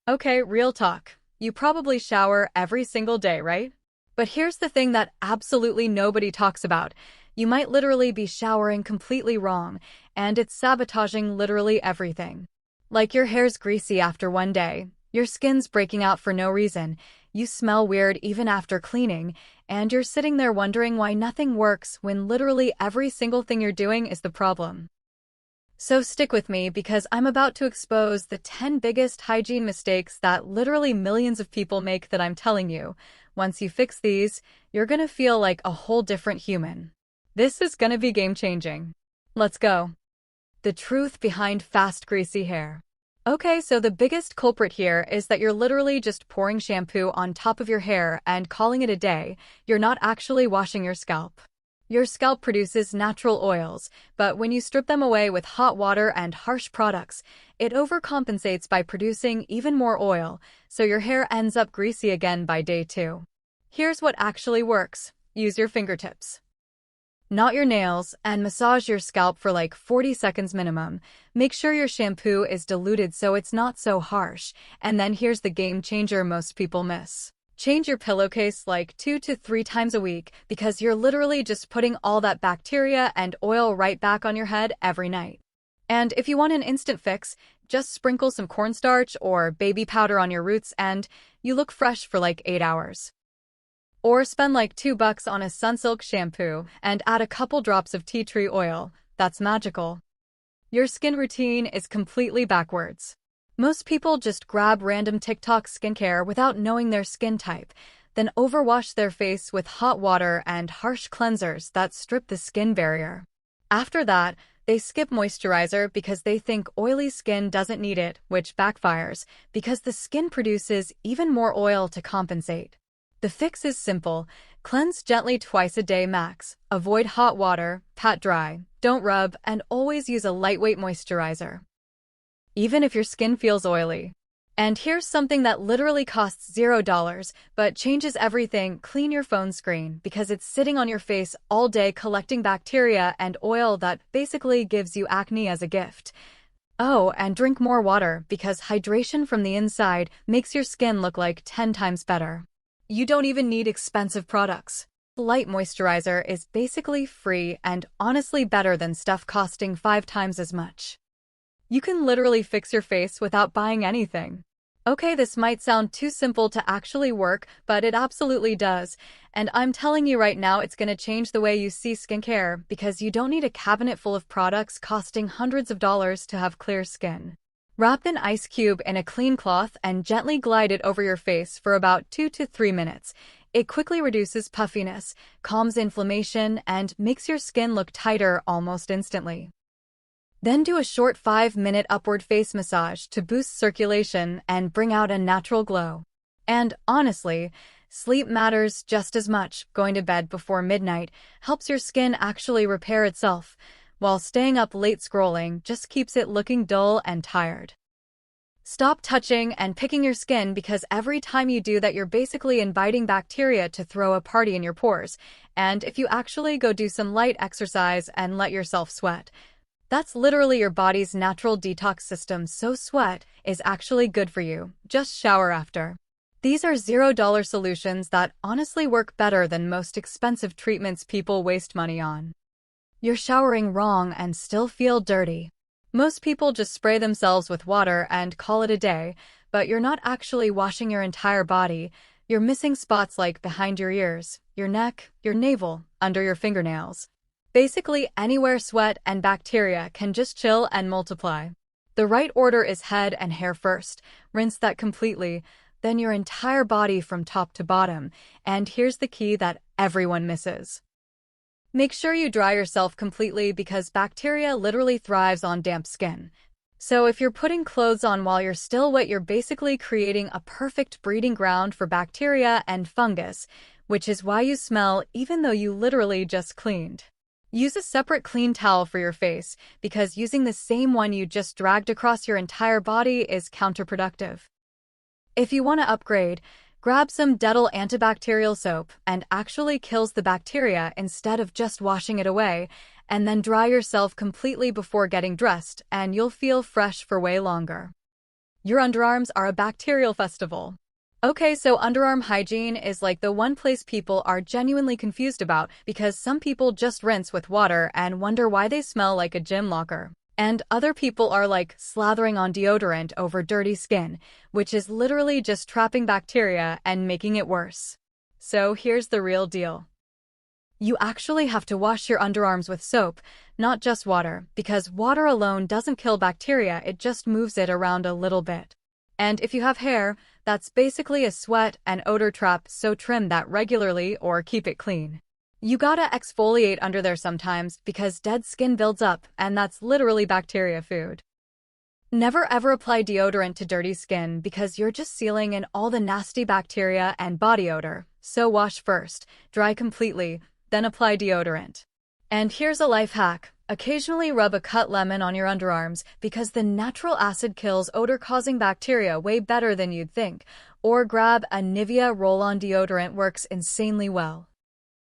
Okay, real talk. You probably shower every single day, right? But here's the thing that absolutely nobody talks about. You might literally be showering completely wrong, and it's sabotaging literally everything. Like your hair's greasy after one day, your skin's breaking out for no reason, you smell weird even after cleaning, and you're sitting there wondering why nothing works when literally every single thing you're doing is the problem. So stick with me because I'm about to expose the 10 biggest hygiene mistakes that literally millions of people make that I'm telling you. Once you fix these, you're gonna feel like a whole different human. This is gonna be game-changing. Let's go. The truth behind fast, greasy hair. Okay, so the biggest culprit here is that you're literally just pouring shampoo on top of your hair and calling it a day. You're not actually washing your scalp. Your scalp produces natural oils, but when you strip them away with hot water and harsh products, it overcompensates by producing even more oil, so your hair ends up greasy again by day 2. Here's what actually works. Use your fingertips, not your nails, and massage your scalp for like 40 seconds minimum. Make sure your shampoo is diluted so it's not so harsh, and then here's the game changer most people miss. Change your pillowcase like 2 to 3 times a week because you're literally just putting all that bacteria and oil right back on your head every night. And if you want an instant fix, just sprinkle some cornstarch or baby powder on your roots and you look fresh for like 8 hours. Or spend like $2 on a Sunsilk shampoo and add a couple drops of tea tree oil. That's magical. Your skin routine is completely backwards. Most people just grab random TikTok skincare without knowing their skin type, then overwash their face with hot water and harsh cleansers that strip the skin barrier. After that, they skip moisturizer because they think oily skin doesn't need it, which backfires because the skin produces even more oil to compensate. The fix is simple. Cleanse gently twice a day max. Avoid hot water, pat dry, don't rub, and always use a lightweight moisturizer, even if your skin feels oily. And here's something that literally costs $0, but changes everything. Clean your phone screen because it's sitting on your face all day collecting bacteria and oil that basically gives you acne as a gift. Oh, and drink more water because hydration from the inside makes your skin look like 10 times better. You don't even need expensive products. Light moisturizer is basically free and honestly better than stuff costing 5 times as much. You can literally fix your face without buying anything. Okay, this might sound too simple to actually work, but it absolutely does. And I'm telling you right now, it's gonna change the way you see skincare because you don't need a cabinet full of products costing hundreds of dollars to have clear skin. Wrap an ice cube in a clean cloth and gently glide it over your face for about 2 to 3 minutes. It quickly reduces puffiness, calms inflammation, and makes your skin look tighter almost instantly. Then do a short 5-minute upward face massage to boost circulation and bring out a natural glow. And honestly, sleep matters just as much. Going to bed before midnight helps your skin actually repair itself, while staying up late scrolling just keeps it looking dull and tired. Stop touching and picking your skin because every time you do that, you're basically inviting bacteria to throw a party in your pores. And if you actually go do some light exercise and let yourself sweat, that's literally your body's natural detox system, so sweat is actually good for you. Just shower after. These are $0 solutions that honestly work better than most expensive treatments people waste money on. You're showering wrong and still feel dirty. Most people just spray themselves with water and call it a day, but you're not actually washing your entire body. You're missing spots like behind your ears, your neck, your navel, under your fingernails. Basically anywhere sweat and bacteria can just chill and multiply. The right order is head and hair first. Rinse that completely, then your entire body from top to bottom. And here's the key that everyone misses. Make sure you dry yourself completely because bacteria literally thrives on damp skin. So if you're putting clothes on while you're still wet, you're basically creating a perfect breeding ground for bacteria and fungus, which is why you smell even though you literally just cleaned. Use a separate clean towel for your face because using the same one you just dragged across your entire body is counterproductive. If you want to upgrade, grab some Dettol antibacterial soap and actually kills the bacteria instead of just washing it away, and then dry yourself completely before getting dressed and you'll feel fresh for way longer. Your underarms are a bacterial festival. Okay, so underarm hygiene is like the one place people are genuinely confused about because some people just rinse with water and wonder why they smell like a gym locker. And other people are like slathering on deodorant over dirty skin, which is literally just trapping bacteria and making it worse. So here's the real deal. You actually have to wash your underarms with soap, not just water, because water alone doesn't kill bacteria, it just moves it around a little bit. And if you have hair, that's basically a sweat and odor trap, so trim that regularly or keep it clean. You gotta exfoliate under there sometimes because dead skin builds up, and that's literally bacteria food. Never ever apply deodorant to dirty skin because you're just sealing in all the nasty bacteria and body odor. So wash first, dry completely, then apply deodorant. And here's a life hack. Occasionally rub a cut lemon on your underarms because the natural acid kills odor-causing bacteria way better than you'd think. Or grab a Nivea roll-on deodorant, works insanely well.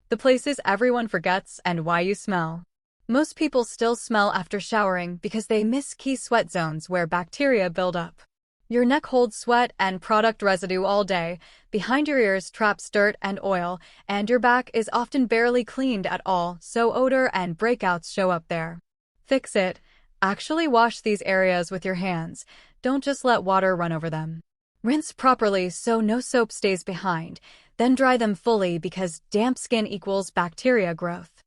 The places everyone forgets and why you smell. Most people still smell after showering because they miss key sweat zones where bacteria build up. Your neck holds sweat and product residue all day, behind your ears traps dirt and oil, and your back is often barely cleaned at all, so odor and breakouts show up there. Fix it. Actually wash these areas with your hands. Don't just let water run over them. Rinse properly so no soap stays behind, then dry them fully because damp skin equals bacteria growth.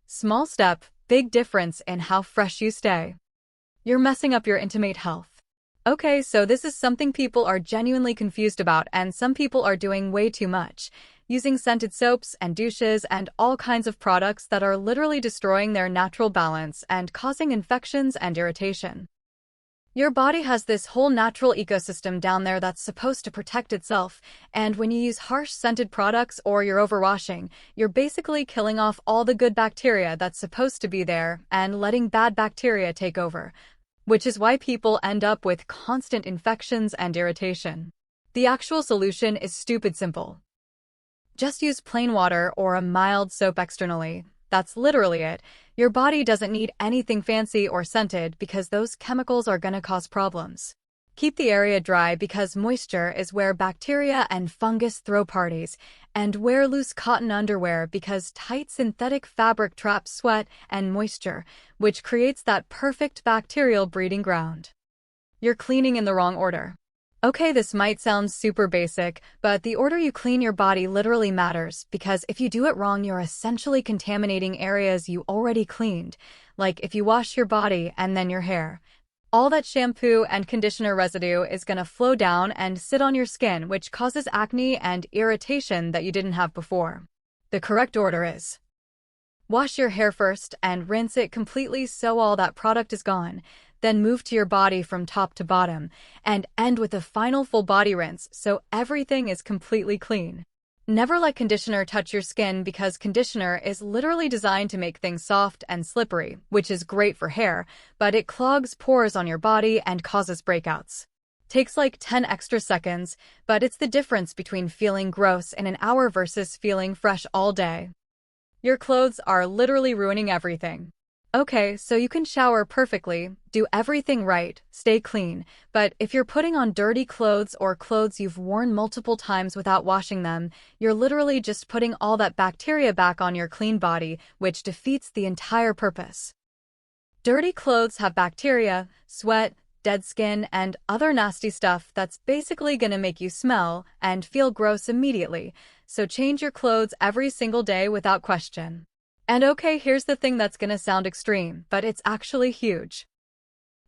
Small step, big difference in how fresh you stay. You're messing up your intimate health. Okay, so this is something people are genuinely confused about, and some people are doing way too much, using scented soaps and douches and all kinds of products that are literally destroying their natural balance and causing infections and irritation. Your body has this whole natural ecosystem down there that's supposed to protect itself, and when you use harsh scented products or you're overwashing, you're basically killing off all the good bacteria that's supposed to be there and letting bad bacteria take over. Which is why people end up with constant infections and irritation. The actual solution is stupid simple. Just use plain water or a mild soap externally. That's literally it. Your body doesn't need anything fancy or scented because those chemicals are gonna cause problems. Keep the area dry because moisture is where bacteria and fungus throw parties, and wear loose cotton underwear because tight synthetic fabric traps sweat and moisture, which creates that perfect bacterial breeding ground. You're cleaning in the wrong order. Okay, this might sound super basic, but the order you clean your body literally matters because if you do it wrong, you're essentially contaminating areas you already cleaned, like if you wash your body and then your hair. All that shampoo and conditioner residue is going to flow down and sit on your skin, which causes acne and irritation that you didn't have before. The correct order is: wash your hair first and rinse it completely so all that product is gone, then move to your body from top to bottom, and end with a final full body rinse so everything is completely clean. Never let conditioner touch your skin because conditioner is literally designed to make things soft and slippery, which is great for hair, but it clogs pores on your body and causes breakouts. Takes like 10 extra seconds, but it's the difference between feeling gross in an hour versus feeling fresh all day. Your clothes are literally ruining everything. Okay, so you can shower perfectly, do everything right, stay clean, but if you're putting on dirty clothes or clothes you've worn multiple times without washing them, you're literally just putting all that bacteria back on your clean body, which defeats the entire purpose. Dirty clothes have bacteria, sweat, dead skin, and other nasty stuff that's basically gonna make you smell and feel gross immediately, so change your clothes every single day without question. And okay, here's the thing that's gonna sound extreme, but it's actually huge.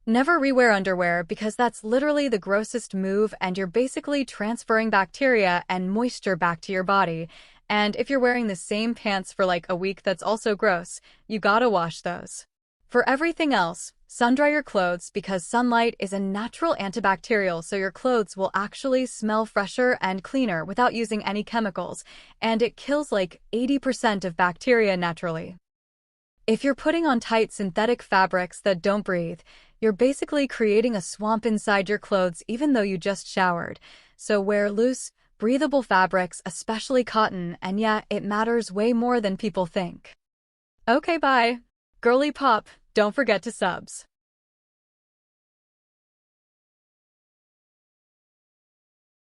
Never rewear underwear because that's literally the grossest move and you're basically transferring bacteria and moisture back to your body. And if you're wearing the same pants for like a week, that's also gross. You gotta wash those. For everything else, sun-dry your clothes because sunlight is a natural antibacterial, so your clothes will actually smell fresher and cleaner without using any chemicals, and it kills like 80% of bacteria naturally. If you're putting on tight synthetic fabrics that don't breathe, you're basically creating a swamp inside your clothes even though you just showered. So wear loose, breathable fabrics, especially cotton, and yeah, it matters way more than people think. Okay, bye. Girly pop, don't forget to subs.